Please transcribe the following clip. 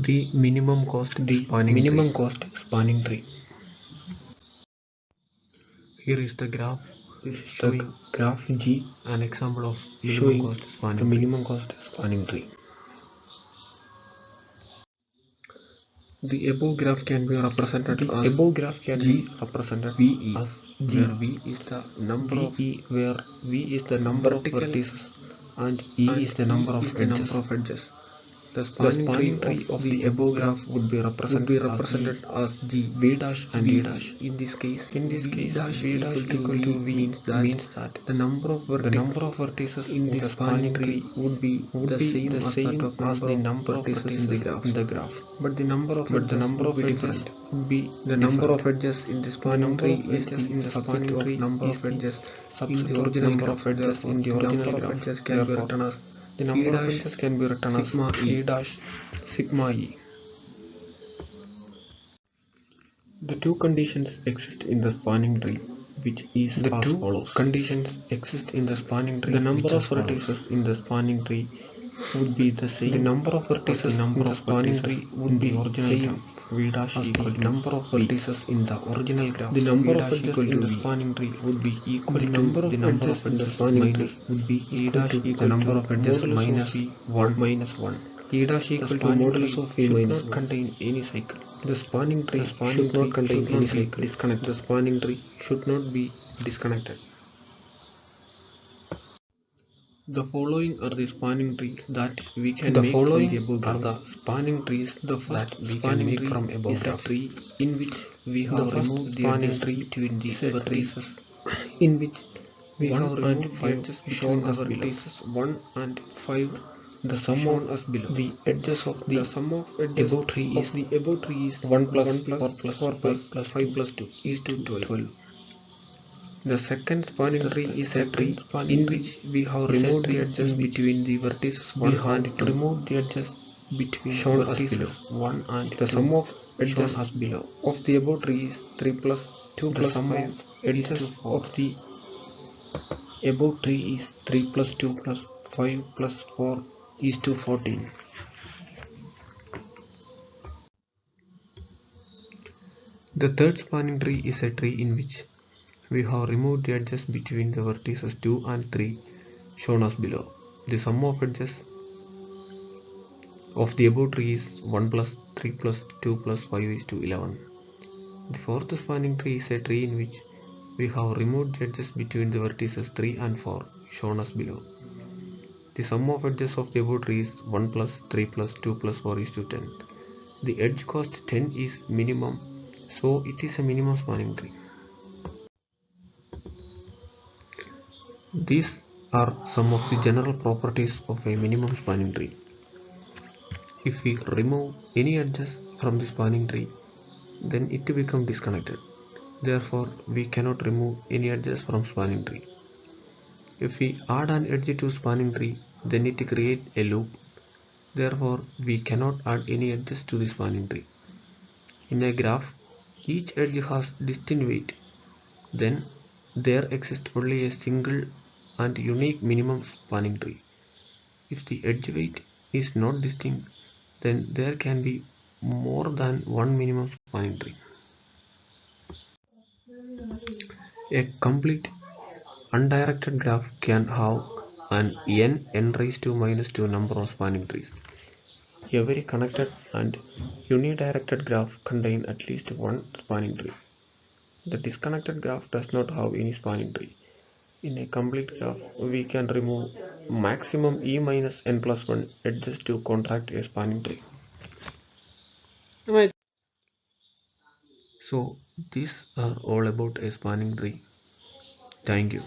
The minimum cost spanning tree. Here is the graph. This is showing the graph G, an example of showing minimum cost spanning the tree. minimum cost spanning tree. The above graph can be represented as VE, as G, where V is the number of vertices and E is the number of edges. The The spanning spanning tree tree of the above graph would be would be represented represented as G, V dash and V. E dash. In this case, In this V case, dash V equal dash to equal to V V means that the number of the number of vertices in the spanning tree would be the same as the number of vertices in the graph. But the number of edges would be different. The number of edges in the spanning tree is the subject of number of edges in the original graph. Therefore, the number of edges can be written as the number of edges can be written as sigma E. E dash sigma E. The two conditions exist in the spanning tree, which is The as two follows. conditions exist in the spanning tree. The number which of as follows. vertices in the spanning tree would be the same. The number of as vertices the number in the of spanning vertices tree would in be the original same graph. V dash as equal the to number of V. vertices in the original graph. The number V of dash edges equal in to the V. spanning tree would be equal The to number of the number edges of in the edges spanning minus tree would be E equal dash to equal the number to of edges modulus minus of V 1. minus 1. E dash The equal to spanning modulus tree of V should minus not 1. contain any cycle. The spanning tree Should not contain any cycle. disconnected. The spanning tree should not be disconnected. The following are the spanning tree that we can The make from following the above are graph. the spanning trees The first that we can spanning make tree from above is a graph. tree in which we The have first removed the spanning edges tree between the is a tree vertices in which we 1 have and removed the 5 edges between shown the as below. vertices 1 and 5 The sum shown of as below. the edges of the The sum of edges above tree of is the above tree is 1 plus 1 plus 4 plus 4 plus 5 plus 5 2 plus 2 is to 12. The second spanning tree is a tree In which we have is a removed the tree edges in which between the vertices we 1 have and 2 removed the edges between shown as below. vertices 1 and The 2 sum of shown edges as below of the above tree is 3 plus 2 the plus sum 5 of is to edges 4. of the Above tree is 3 plus 2 plus 5 plus 4 is to 14. The third spanning tree is a tree in which we have removed the edges between the vertices 2 and 3 shown as below. The sum of edges of the above tree is 1 plus 3 plus 2 plus 5 is to 11. The fourth spanning tree is a tree in which we have removed the edges between the vertices 3 and 4 shown as below. The sum of edges of the above tree is 1 plus 3 plus 2 plus 4 is to 10. The edge cost 10 is minimum, so it is a minimum spanning tree. These are some of the general properties of a minimum spanning tree. If we remove any edges from the spanning tree, then it becomes disconnected. Therefore, we cannot remove any edges from spanning tree. If we add an edge to spanning tree, then it creates a loop. Therefore, we cannot add any edges to the spanning tree. In a graph, each edge has distinct weight. Then there exists only a single and unique minimum spanning tree. If the edge weight is not distinct, then there can be more than one minimum spanning tree. A complete undirected graph can have an n raised to minus 2 number of spanning trees. Every connected and unidirected graph contains at least one spanning tree. The disconnected graph does not have any spanning tree. In a complete graph, we can remove maximum e minus n plus 1 edges to contract a spanning tree. So these are all about a spanning tree. Thank you.